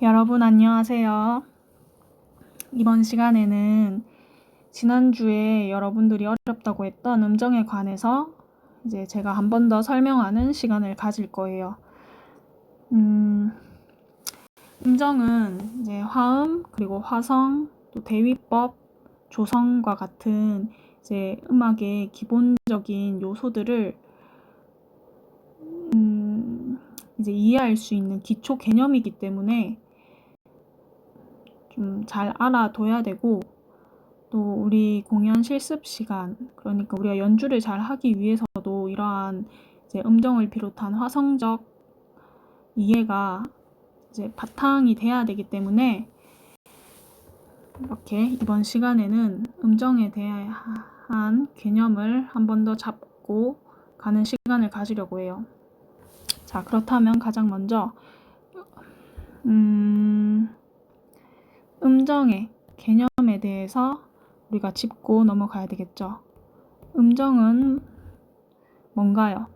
여러분 안녕하세요. 이번 시간에는 지난주에 여러분들이 어렵다고 했던 음정에 관해서 이제 제가 한 번 더 설명하는 시간을 가질 거예요. 음정은 이제 화음, 그리고 화성, 또 대위법, 조성과 같은 이제 음악의 기본적인 요소들을 이제 이해할 수 있는 기초 개념이기 때문에 좀 잘 알아둬야 되고, 또 우리 공연 실습 시간, 그러니까 우리가 연주를 잘 하기 위해서도 이러한 이제 음정을 비롯한 화성적 이해가 이제 바탕이 돼야 되기 때문에 이렇게 이번 시간에는 음정에 대한 개념을 한 번 더 잡고 가는 시간을 가지려고 해요. 자, 그렇다면 가장 먼저 음정의 개념에 대해서 우리가 짚고 넘어가야 되겠죠. 음정은 뭔가요?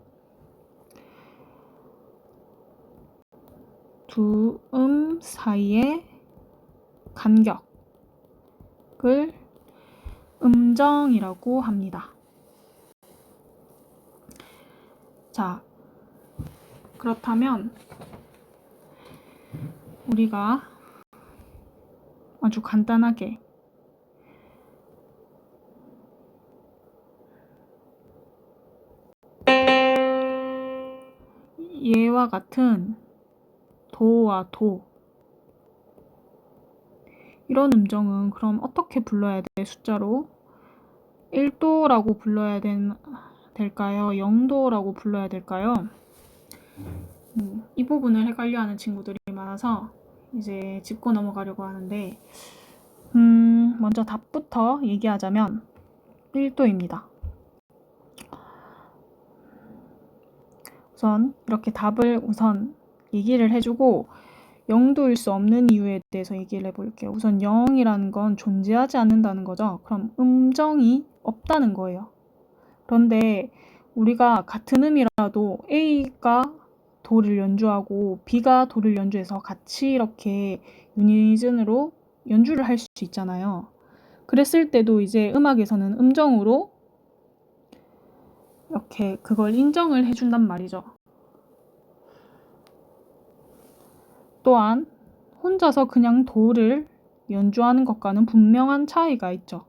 두 사이의 간격을 음정이라고 합니다. 자, 그렇다면 우리가 아주 간단하게 얘와 같은 도와 도, 이런 음정은 그럼 어떻게 불러야 돼? 숫자로 1도라고 불러야 될까요? 0도라고 불러야 될까요? 이 부분을 헷갈려하는 친구들이 많아서 이제 짚고 넘어가려고 하는데, 먼저 답부터 얘기하자면 1도입니다. 우선 이렇게 답을 우선 얘기를 해주고 0도일 수 없는 이유에 대해서 얘기를 해볼게요. 우선 0이라는 건 존재하지 않는다는 거죠. 그럼 음정이 없다는 거예요. 그런데 우리가 같은 음이라도 A가 도를 연주하고 B가 도를 연주해서 같이 이렇게 유니즌으로 연주를 할 수 있잖아요. 그랬을 때도 이제 음악에서는 음정으로 이렇게 그걸 인정을 해준단 말이죠. 또한 혼자서 그냥 도를 연주하는 것과는 분명한 차이가 있죠.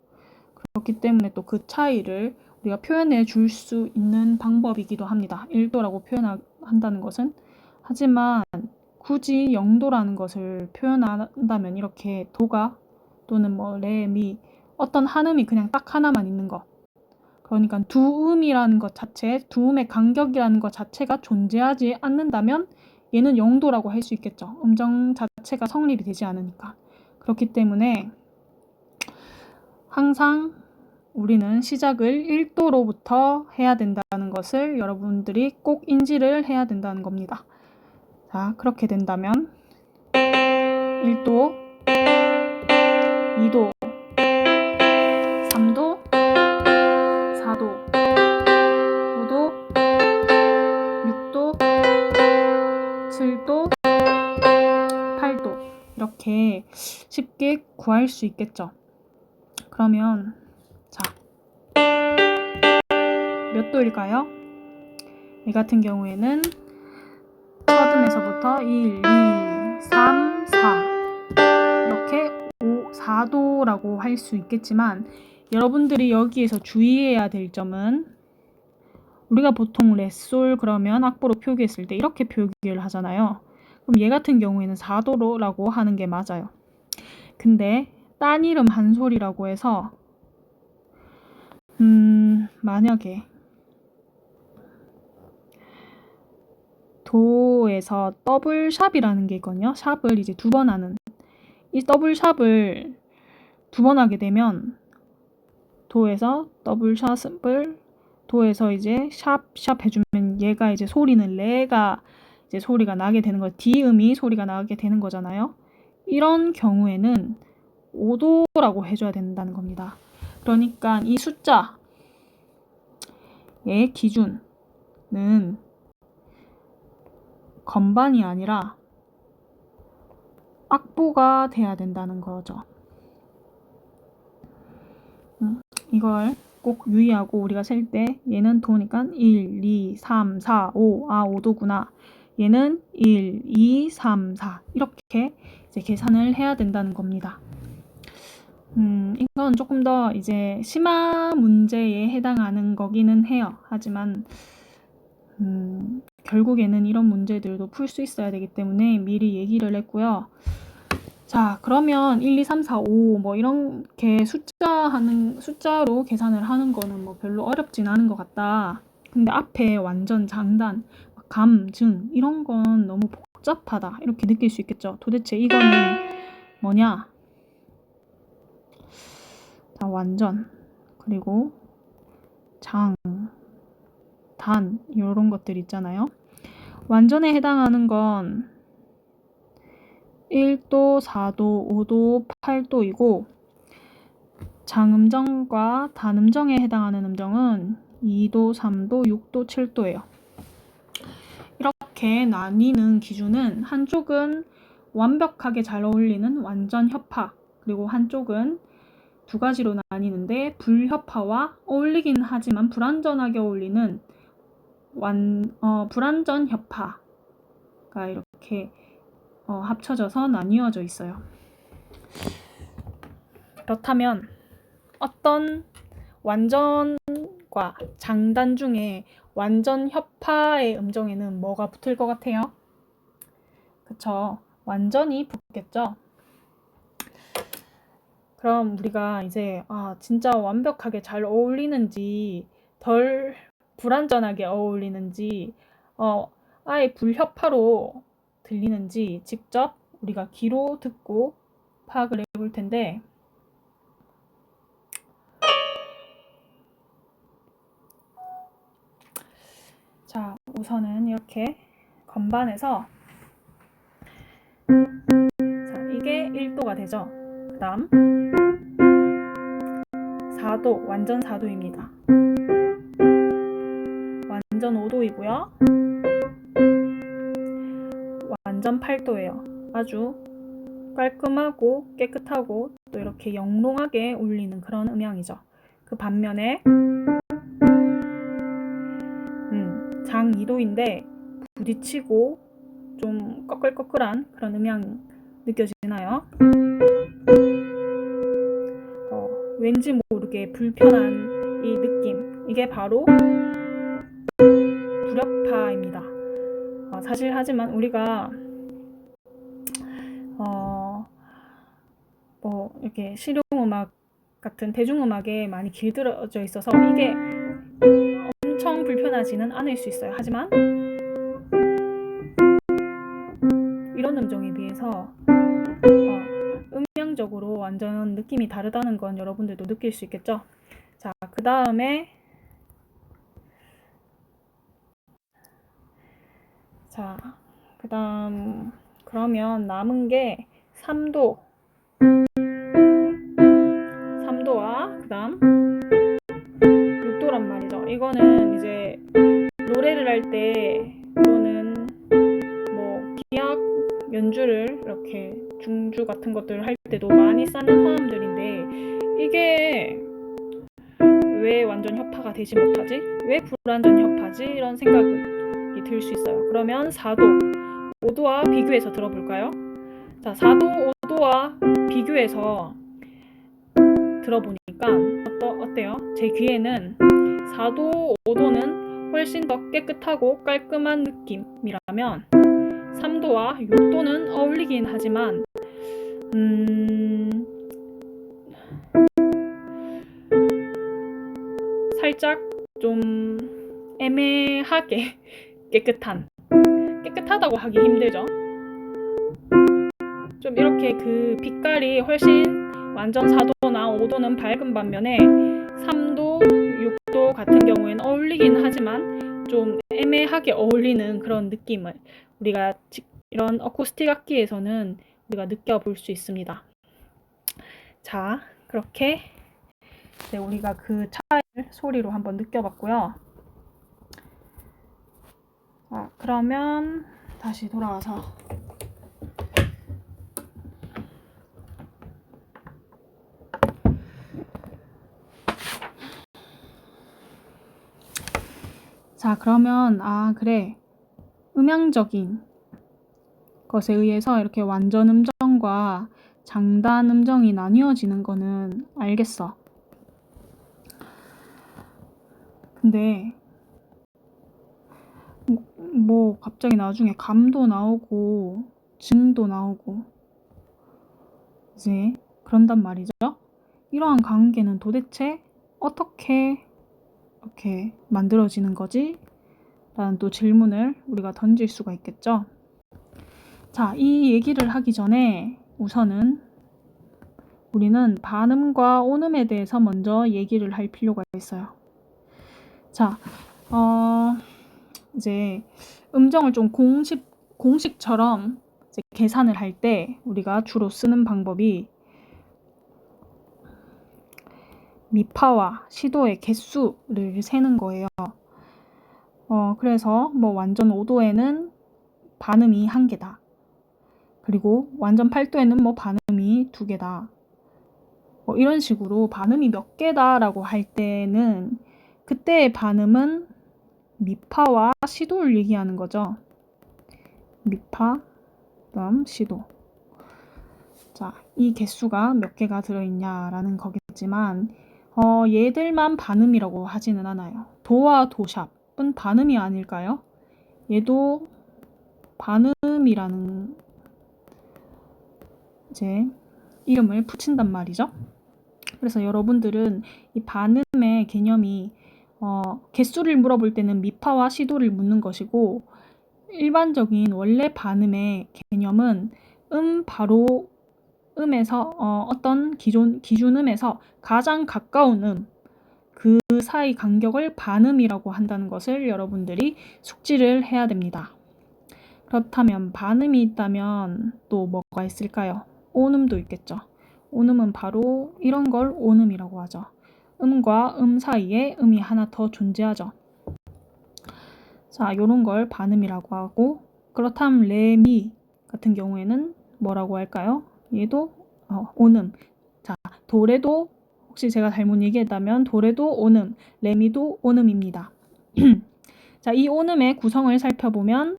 그렇기 때문에 또 그 차이를 우리가 표현해 줄 수 있는 방법이기도 합니다. 1도라고 표현한다는 것은. 하지만 굳이 0도라는 것을 표현한다면 이렇게 도가 또는 뭐 레, 미, 어떤 한 음이 그냥 딱 하나만 있는 것, 그러니까 두 음이라는 것 자체, 두 음의 간격이라는 것 자체가 존재하지 않는다면 얘는 0도라고 할 수 있겠죠. 음정 자체가 성립이 되지 않으니까. 그렇기 때문에 항상 우리는 시작을 1도로부터 해야 된다는 것을 여러분들이 꼭 인지를 해야 된다는 겁니다. 자, 그렇게 된다면 1도, 2도, 3도, 4도, 5도, 6도, 7도, 8도 이렇게 쉽게 구할 수 있겠죠. 그러면 자, 몇 도일까요? 이 같은 경우에는 첫 음에서부터 1, 2, 3, 4 이렇게 4도라고 할 수 있겠지만, 여러분들이 여기에서 주의해야 될 점은 우리가 보통 레솔 그러면 악보로 표기했을 때 이렇게 표기를 하잖아요. 그럼 얘 같은 경우에는 4도라고 하는 게 맞아요. 근데 딴 이름 한 소리라고 해서 만약에 도에서 더블 샵이라는 게 있거든요. 샵을 이제 2번 하는, 이 더블 샵을 2번 하게 되면 도에서 더블 샵을 도에서 이제 샵 해주면 얘가 이제 소리는 레가 이제 소리가 나게 되는 거, D음이 소리가 나게 되는 거잖아요. 이런 경우에는 5도라고 해줘야 된다는 겁니다. 그러니까 이 숫자의 기준은 건반이 아니라 악보가 돼야 된다는 거죠. 이걸 꼭 유의하고 우리가 셀 때 얘는 도니까 1, 2, 3, 4, 5, 5도구나. 얘는 1, 2, 3, 4 이렇게 이제 계산을 해야 된다는 겁니다. 이건 조금 더 이제 심화 문제에 해당하는 거기는 해요. 하지만 결국에는 이런 문제들도 풀 수 있어야 되기 때문에 미리 얘기를 했고요. 자, 그러면 1, 2, 3, 4, 5 뭐 이렇게 숫자로 계산을 하는 거는 뭐 별로 어렵진 않은 것 같다. 근데 앞에 완전 장단, 감, 증 이런 건 너무 복잡하다 이렇게 느낄 수 있겠죠. 도대체 이거는 뭐냐? 자, 완전 그리고 장, 단 이런 것들 있잖아요. 완전에 해당하는 건 1도, 4도, 5도, 8도이고 장음정과 단음정에 해당하는 음정은 2도, 3도, 6도, 7도예요. 이렇게 나뉘는 기준은 한쪽은 완벽하게 잘 어울리는 완전 협화, 그리고 한쪽은 두 가지로 나뉘는데 불협화와 어울리긴 하지만 불완전하게 어울리는 불완전 협화가 이렇게 합쳐져서 나뉘어져 있어요. 그렇다면 어떤 완전과 장단 중에 완전 협화의 음정에는 뭐가 붙을 것 같아요? 그쵸? 완전히 붙겠죠? 그럼 우리가 이제 진짜 완벽하게 잘 어울리는지 덜 불완전하게 어울리는지 아예 불협화로 들리는지 직접 우리가 귀로 듣고 파악을 해볼 텐데 자, 우선은 이렇게 건반에서 자, 이게 1도가 되죠. 그 다음 4도, 완전 4도입니다. 완전 5도이고요. 완전 8도예요. 아주 깔끔하고 깨끗하고 또 이렇게 영롱하게 울리는 그런 음향이죠. 그 반면에 장 2도인데 부딪히고 좀 꺼끌꺼끌한 그런 음향 느껴지나요? 왠지 모르게 불편한 이 느낌, 이게 바로 불협화입니다. 사실 하지만 우리가 뭐 이렇게 실용음악 같은 대중음악에 많이 길들여져 있어서 이게 엄청 불편하지는 않을 수 있어요. 하지만 이런 음정에 비해서 음향적으로 완전 느낌이 다르다는 건 여러분들도 느낄 수 있겠죠? 자, 그 다음에 그러면 남은 게 3도 3도와 그 다음 6도란 말이죠. 이거는 이제 노래를 할 때 또는 뭐 기악 연주를 이렇게 중주 같은 것들을 할 때도 많이 쓰는 화음들인데 이게 왜 완전 협화가 되지 못하지? 왜 불완전 협화지? 이런 생각이 들 수 있어요. 그러면 4도, 5도와 비교해서 들어볼까요? 자, 4도, 5도와 비교해서 들어보니까 어때요? 제 귀에는 4도, 5도는 훨씬 더 깨끗하고 깔끔한 느낌이라면 3도와 6도는 어울리긴 하지만 살짝 좀 애매하게 깨끗하다고 하기 힘들죠. 좀 이렇게 그 빛깔이 훨씬 완전 4도나 5도는 밝은 반면에 3도, 6도 같은 경우에는 어울리긴 하지만 좀 애매하게 어울리는 그런 느낌을 우리가 이런 어쿠스틱 악기에서는 우리가 느껴볼 수 있습니다. 자, 그렇게 이제 우리가 그 차이를 소리로 한번 느껴봤고요. 자, 그러면 다시 돌아와서 자, 그러면 그래. 음향적인 것에 의해서 이렇게 완전 음정과 장단 음정이 나뉘어지는 거는 알겠어. 근데 뭐 갑자기 나중에 감도 나오고 증도 나오고 이제 그런단 말이죠. 이러한 관계는 도대체 어떻게 이렇게 만들어지는 거지? 라는 또 질문을 우리가 던질 수가 있겠죠. 자, 이 얘기를 하기 전에 우선은 우리는 반음과 온음에 대해서 먼저 얘기를 할 필요가 있어요. 자, 이제 음정을 좀 공식처럼 이제 계산을 할 때 우리가 주로 쓰는 방법이 미파와 시도의 개수를 세는 거예요. 그래서 뭐 완전 5도에는 반음이 1개다. 그리고 완전 8도에는 뭐 반음이 2개다. 뭐 이런 식으로 반음이 몇 개다라고 할 때는 그때의 반음은 미파와 시도를 얘기하는 거죠. 미파, 그다음 시도. 자, 이 개수가 몇 개가 들어있냐라는 거겠지만 얘들만 반음이라고 하지는 않아요. 도와 도샵은 반음이 아닐까요? 얘도 반음이라는 이제 이름을 붙인단 말이죠. 그래서 여러분들은 이 반음의 개념이 개수를 물어볼 때는 미파와 시도를 묻는 것이고 일반적인 원래 반음의 개념은 바로 음에서 어떤 기준음에서 가장 가까운 그 사이 간격을 반음이라고 한다는 것을 여러분들이 숙지를 해야 됩니다. 그렇다면 반음이 있다면 또 뭐가 있을까요? 온음도 있겠죠. 온음은 바로 이런 걸 온음이라고 하죠. 음과 음 사이에 음이 하나 더 존재하죠. 자, 이런 걸 반음이라고 하고 그렇다면 레, 미 같은 경우에는 뭐라고 할까요? 얘도 온음. 자, 도레도 혹시 제가 잘못 얘기했다면 도레도 온음, 레미도 온음입니다. 자, 이 온음의 구성을 살펴보면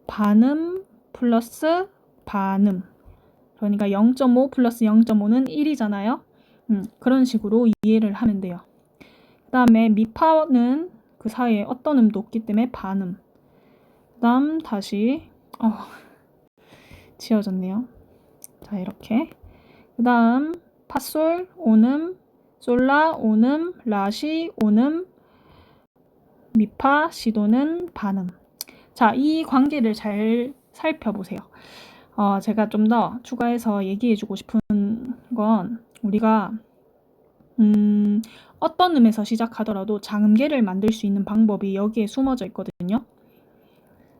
반음 플러스 반음. 그러니까 0.5 플러스 0.5는 1이잖아요. 그런 식으로 이해를 하면 돼요. 그 다음에 미파는 그 사이에 어떤 음도 없기 때문에 반음. 그 다음 다시 지워졌네요. 자, 이렇게. 그 다음 파솔 온음, 솔라 온음, 라시 온음, 미파 시도는 반음. 자, 이 관계를 잘 살펴보세요. 제가 좀 더 추가해서 얘기해주고 싶은 건 우리가 어떤 음에서 시작하더라도 장음계를 만들 수 있는 방법이 여기에 숨어져 있거든요.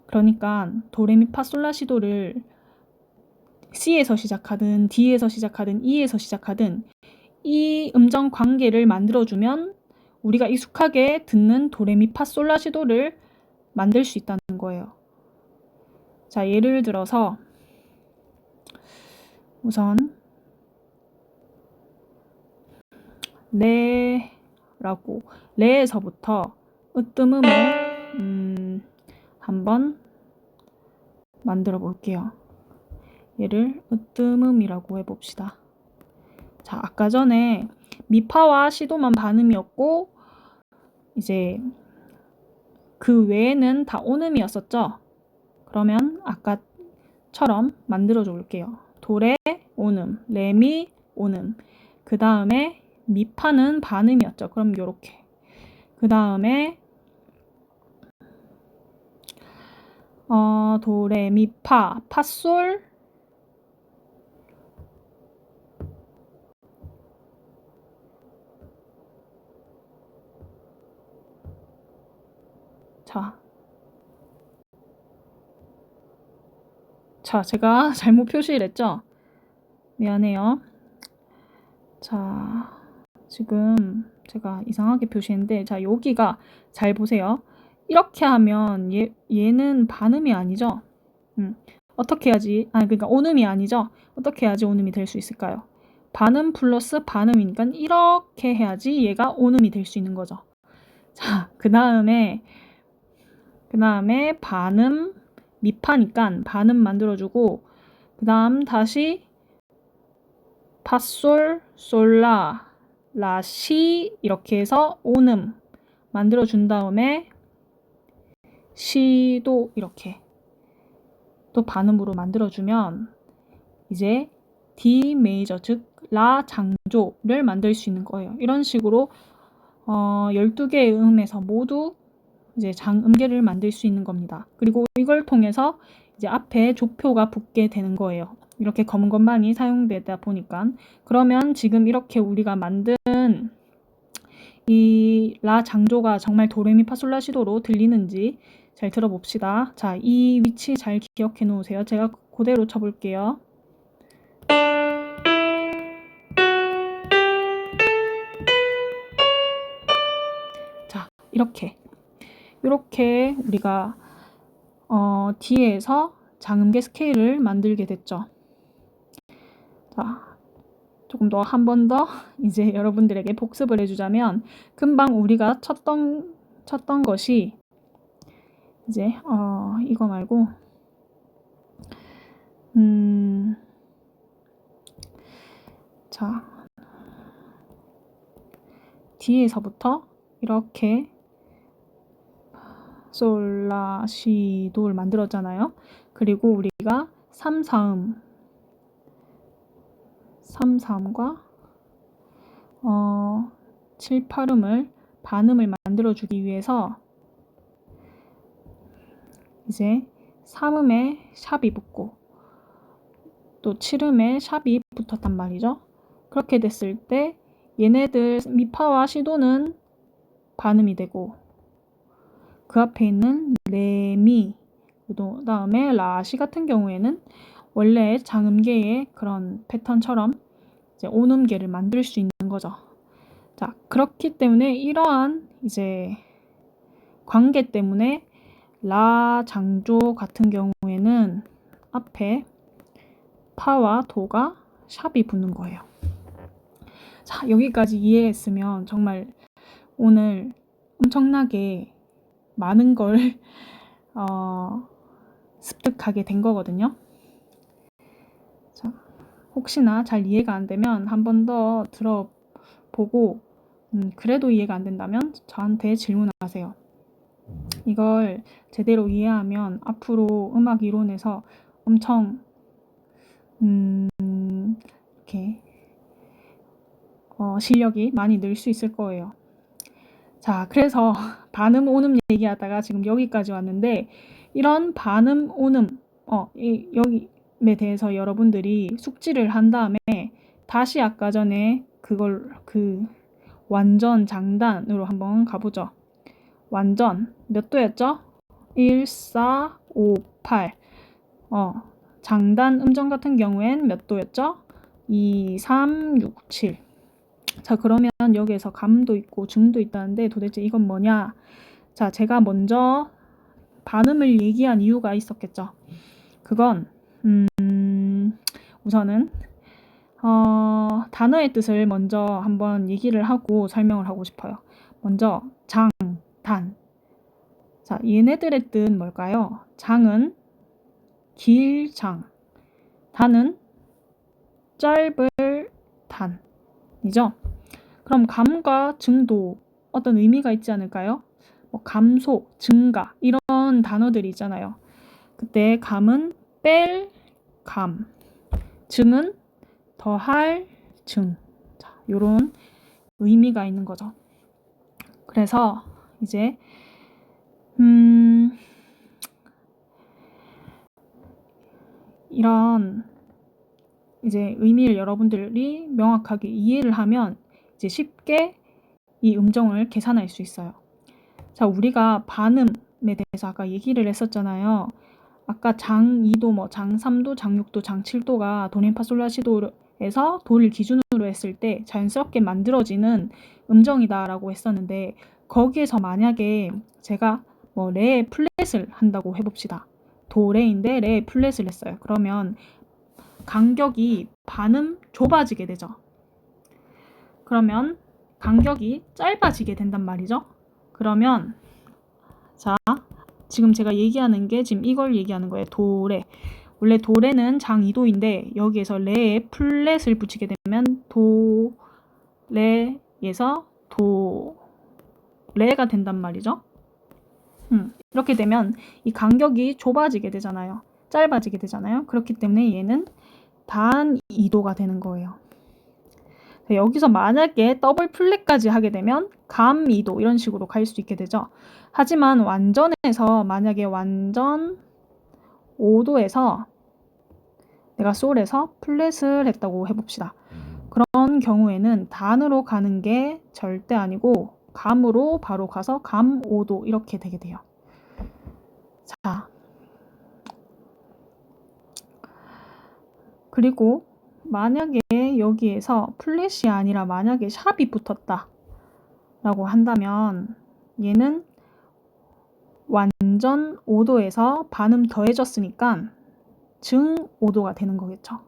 그러니까 도레미파솔라시도를 C에서 시작하든 D에서 시작하든 E에서 시작하든 이 음정 관계를 만들어주면 우리가 익숙하게 듣는 도레미파솔라시도를 만들 수 있다는 거예요. 자, 예를 들어서 우선 레라고 레에서부터 으뜸음을 한번 만들어 볼게요. 얘를 으뜸음이라고 해봅시다. 자, 아까 전에 미파와 시도만 반음이었고 이제 그 외에는 다 온음이었었죠. 그러면 아까처럼 만들어 줄게요. 도레 온음, 레미 온음. 그 다음에 미파는 반음이었죠. 그럼 요렇게. 그 다음에 도레 미파 파솔 자, 제가 잘못 표시를 했죠? 미안해요. 자, 지금 제가 이상하게 표시했는데 자, 여기가 잘 보세요. 이렇게 하면 얘는 반음이 아니죠? 어떻게 해야지? 그러니까 온음이 아니죠? 어떻게 해야지 온음이 될 수 있을까요? 반음 플러스 반음이니까 이렇게 해야지 얘가 온음이 될 수 있는 거죠. 자, 그 다음에 반음 미파니까 반음 만들어주고, 그 다음 다시 파솔 솔라 라시 이렇게 해서 온음 만들어준 다음에 시도 이렇게 또 반음으로 만들어주면 이제 D 메이저, 즉 라 장조를 만들 수 있는 거예요. 이런 식으로 12개의 음에서 모두 이제 장음계를 만들 수 있는 겁니다. 그리고 이걸 통해서 이제 앞에 조표가 붙게 되는 거예요. 이렇게 검은 것만이 사용되다 보니까. 그러면 지금 이렇게 우리가 만든 이 라 장조가 정말 도레미파솔라시도로 들리는지 잘 들어봅시다. 자, 이 위치 잘 기억해 놓으세요. 제가 그대로 쳐볼게요. 자, 이렇게 우리가 D에서 장음계 스케일을 만들게 됐죠. 자, 조금 더 한 번 더 이제 여러분들에게 복습을 해주자면, 금방 우리가 쳤던 것이 이제 이거 말고 자, D에서부터 이렇게 솔라시도를 만들었잖아요. 그리고 우리가 3, 4음과 7, 8음을 반음을 만들어주기 위해서 이제 3음에 샵이 붙고 또 7음에 샵이 붙었단 말이죠. 그렇게 됐을 때 얘네들 미파와 시도는 반음이 되고, 그 앞에 있는 레미, 그 다음에 라시 같은 경우에는 원래 장음계의 그런 패턴처럼 이제 온음계를 만들 수 있는 거죠. 자, 그렇기 때문에 이러한 이제 관계 때문에 라 장조 같은 경우에는 앞에 파와 도가 샵이 붙는 거예요. 자, 여기까지 이해했으면 정말 오늘 엄청나게 많은 걸 습득하게 된 거거든요. 자, 혹시나 잘 이해가 안 되면 한 번 더 들어보고 그래도 이해가 안 된다면 저한테 질문하세요. 이걸 제대로 이해하면 앞으로 음악 이론에서 엄청 이렇게 실력이 많이 늘 수 있을 거예요. 자, 그래서 반음, 온음 얘기하다가 지금 여기까지 왔는데, 이런 반음, 온음 여기에 대해서 여러분들이 숙지를 한 다음에 다시 아까 전에 완전 장단으로 한번 가보죠. 완전 몇 도였죠? 1, 4, 5, 8. 장단 음정 같은 경우엔 몇 도였죠? 2, 3, 6, 7. 자, 그러면 여기에서 감도 있고 중도 있다는데 도대체 이건 뭐냐? 자, 제가 먼저 반음을 얘기한 이유가 있었겠죠. 그건 우선은 단어의 뜻을 먼저 한번 얘기를 하고 설명을 하고 싶어요. 먼저 장, 단. 자, 얘네들의 뜻 뭘까요? 장은 길장, 단은 짧을 단이죠. 그럼 감과 증도 어떤 의미가 있지 않을까요? 뭐 감소, 증가 이런 단어들이 있잖아요. 그때 감은 뺄 감, 증은 더할 증. 자, 요런 의미가 있는 거죠. 그래서 이제 이런 이제 의미를 여러분들이 명확하게 이해를 하면 이제 쉽게 이 음정을 계산할 수 있어요. 자, 우리가 반음에 대해서 아까 얘기를 했었잖아요. 아까 장 2도, 장 3도, 장 6도, 장 7도가 도레미파솔라시도에서 도를 기준으로 했을 때 자연스럽게 만들어지는 음정이다라고 했었는데, 거기에서 만약에 제가 레에 플랫을 한다고 해봅시다. 도레인데 레에 플랫을 했어요. 그러면 간격이 반음 좁아지게 되죠. 그러면 간격이 짧아지게 된단 말이죠. 그러면 자, 지금 제가 얘기하는 게 지금 이걸 얘기하는 거예요. 도레. 원래 도레는 장 2도인데 여기에서 레에 플랫을 붙이게 되면 도레에서 도레가 된단 말이죠. 이렇게 되면 이 간격이 좁아지게 되잖아요. 짧아지게 되잖아요. 그렇기 때문에 얘는 단 2도가 되는 거예요. 여기서 만약에 더블 플랫까지 하게 되면 감 2도 이런 식으로 갈 수 있게 되죠. 하지만 완전에서 만약에 완전 5도에서 내가 솔에서 플랫을 했다고 해봅시다. 그런 경우에는 단으로 가는 게 절대 아니고 감으로 바로 가서 감 5도 이렇게 되게 돼요. 자, 그리고 만약에 여기에서 플랫이 아니라 만약에 샵이 붙었다 라고 한다면 얘는 완전 5도에서 반음 더해졌으니까 증 5도가 되는 거겠죠.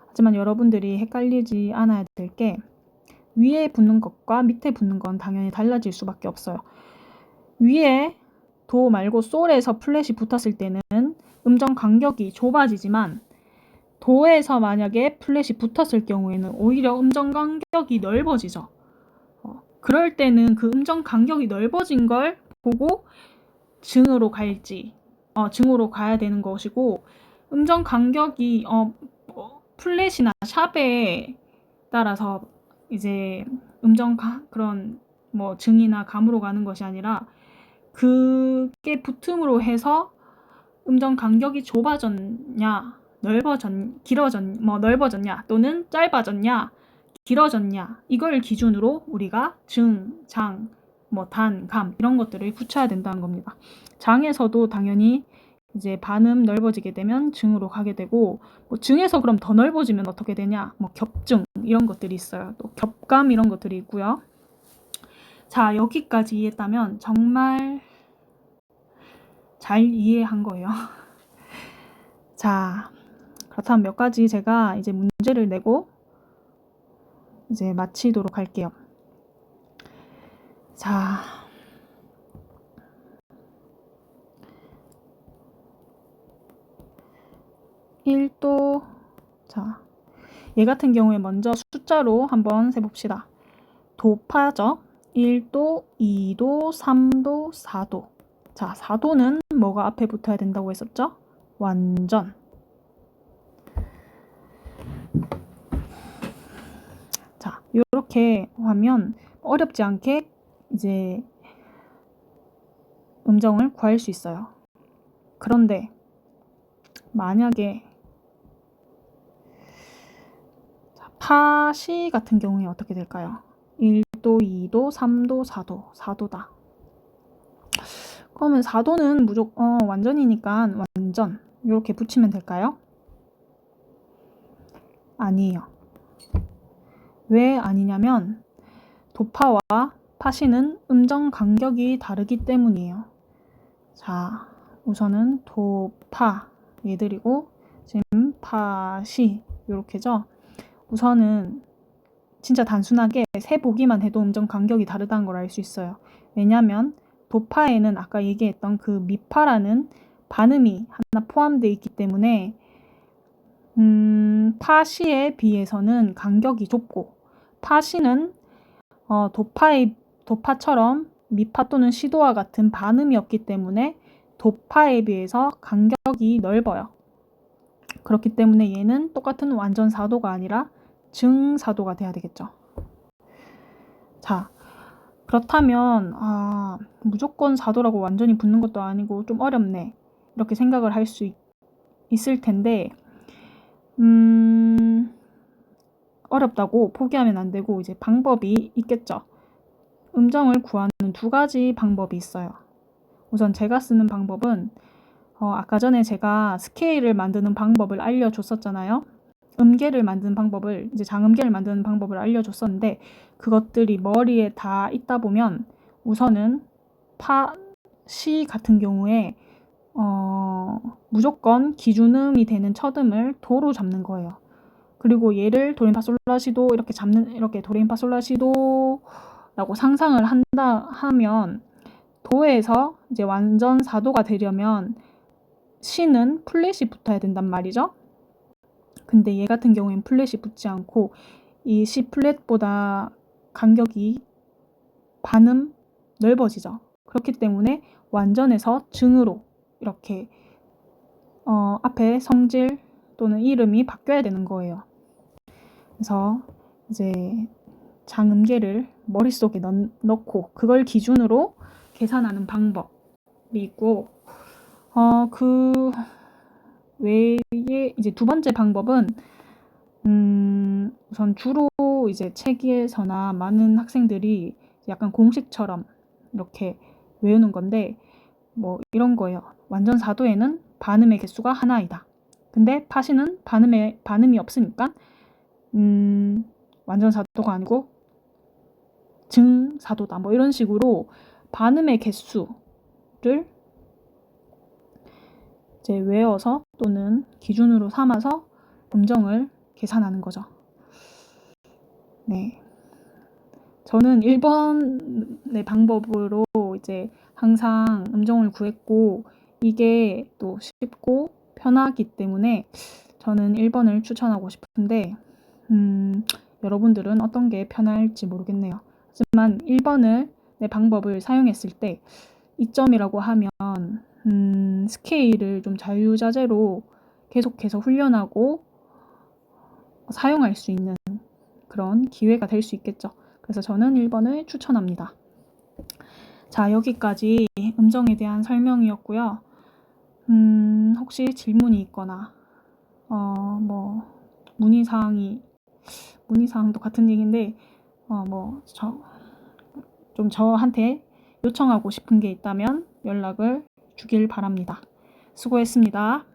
하지만 여러분들이 헷갈리지 않아야 될 게 위에 붙는 것과 밑에 붙는 건 당연히 달라질 수밖에 없어요. 위에 도 말고 솔에서 플랫이 붙었을 때는 음정 간격이 좁아지지만 도에서 만약에 플랫이 붙었을 경우에는 오히려 음정 간격이 넓어지죠. 그럴 때는 그 음정 간격이 넓어진 걸 보고 증으로 갈지 증으로 가야 되는 것이고, 음정 간격이 플랫이나 샵에 따라서 이제 그런 뭐 증이나 감으로 가는 것이 아니라 그게 붙음으로 해서 음정 간격이 좁아졌냐, 넓어졌냐 또는 짧아졌냐, 길어졌냐 이걸 기준으로 우리가 증, 장, 단, 감 이런 것들을 붙여야 된다는 겁니다. 장에서도 당연히 이제 반음 넓어지게 되면 증으로 가게 되고, 증에서 그럼 더 넓어지면 어떻게 되냐, 겹증 이런 것들이 있어요. 또 겹감 이런 것들이 있고요. 자, 여기까지 이해했다면 정말 잘 이해한 거예요. 자, 그렇다면 몇 가지 제가 이제 문제를 내고 이제 마치도록 할게요. 자, (1도) 자, 얘 같은 경우에 먼저 숫자로 한번 세봅시다. 도파죠. 1도, 2도, 3도, 4도. 자, 4도는 뭐가 앞에 붙어야 된다고 했었죠? 완전. 자, 이렇게 하면 어렵지 않게 이제 음정을 구할 수 있어요. 그런데 만약에 파시 같은 경우에 어떻게 될까요? 1도, 2도, 3도, 4도, 4도다. 그러면 4도는 무조건 완전이니까 완전 이렇게 붙이면 될까요? 아니에요. 왜 아니냐면 도파와 파시는 음정 간격이 다르기 때문이에요. 자, 우선은 도파 얘들이고 지금 파시 이렇게죠. 우선은 진짜 단순하게 세 보기만 해도 음정 간격이 다르다는 걸 알 수 있어요. 왜냐하면 도파에는 아까 얘기했던 그 미파라는 반음이 하나 포함되어 있기 때문에 파시에 비해서는 간격이 좁고, 파시는 도파처럼 미파 또는 시도와 같은 반음이 없기 때문에 도파에 비해서 간격이 넓어요. 그렇기 때문에 얘는 똑같은 완전 4도가 아니라 증 4도가 돼야 되겠죠. 자, 그렇다면 무조건 4도라고 완전히 붙는 것도 아니고 좀 어렵네 이렇게 생각을 할 수 있을 텐데, 어렵다고 포기하면 안 되고 이제 방법이 있겠죠. 음정을 구하는 두 가지 방법이 있어요. 우선 제가 쓰는 방법은 아까 전에 제가 스케일을 만드는 방법을 알려줬었잖아요. 음계를 만드는 방법을, 이제 장음계를 만드는 방법을 알려줬었는데 그것들이 머리에 다 있다 보면 우선은 시 같은 경우에 무조건 기준음이 되는 첫음을 도로 잡는 거예요. 그리고 얘를 도레미파솔라시도 이렇게 도레미파솔라시도라고 상상을 하면 도에서 이제 완전 4도가 되려면 C는 플랫이 붙어야 된단 말이죠. 근데 얘 같은 경우엔 플랫이 붙지 않고 이 C 플랫보다 간격이 반음 넓어지죠. 그렇기 때문에 완전에서 증으로 이렇게 앞에 성질 또는 이름이 바뀌어야 되는 거예요. 그래서 이제 장음계를 머릿속에 넣고 그걸 기준으로 계산하는 방법이 있고 그 외에 이제 두 번째 방법은 우선 주로 이제 책에서나 많은 학생들이 약간 공식처럼 이렇게 외우는 건데 뭐 이런 거예요. 완전 4도에는 반음의 개수가 하나이다. 근데 파시는 반음이 없으니까 완전 4도가 아니고 증 4도다. 뭐 이런 식으로 반음의 개수를 이제 외워서 또는 기준으로 삼아서 음정을 계산하는 거죠. 네. 저는 1번의 방법으로 이제 항상 음정을 구했고 이게 또 쉽고 편하기 때문에 저는 1번을 추천하고 싶은데 여러분들은 어떤 게 편할지 모르겠네요. 하지만 1번을 내 방법을 사용했을 때 이점이라고 하면 스케일을 좀 자유자재로 계속해서 훈련하고 사용할 수 있는 그런 기회가 될 수 있겠죠. 그래서 저는 1번을 추천합니다. 자, 여기까지 음정에 대한 설명이었고요. 혹시 질문이 있거나 뭐 문의사항도 같은 얘기인데 좀 저한테 요청하고 싶은 게 있다면 연락을 주길 바랍니다. 수고했습니다.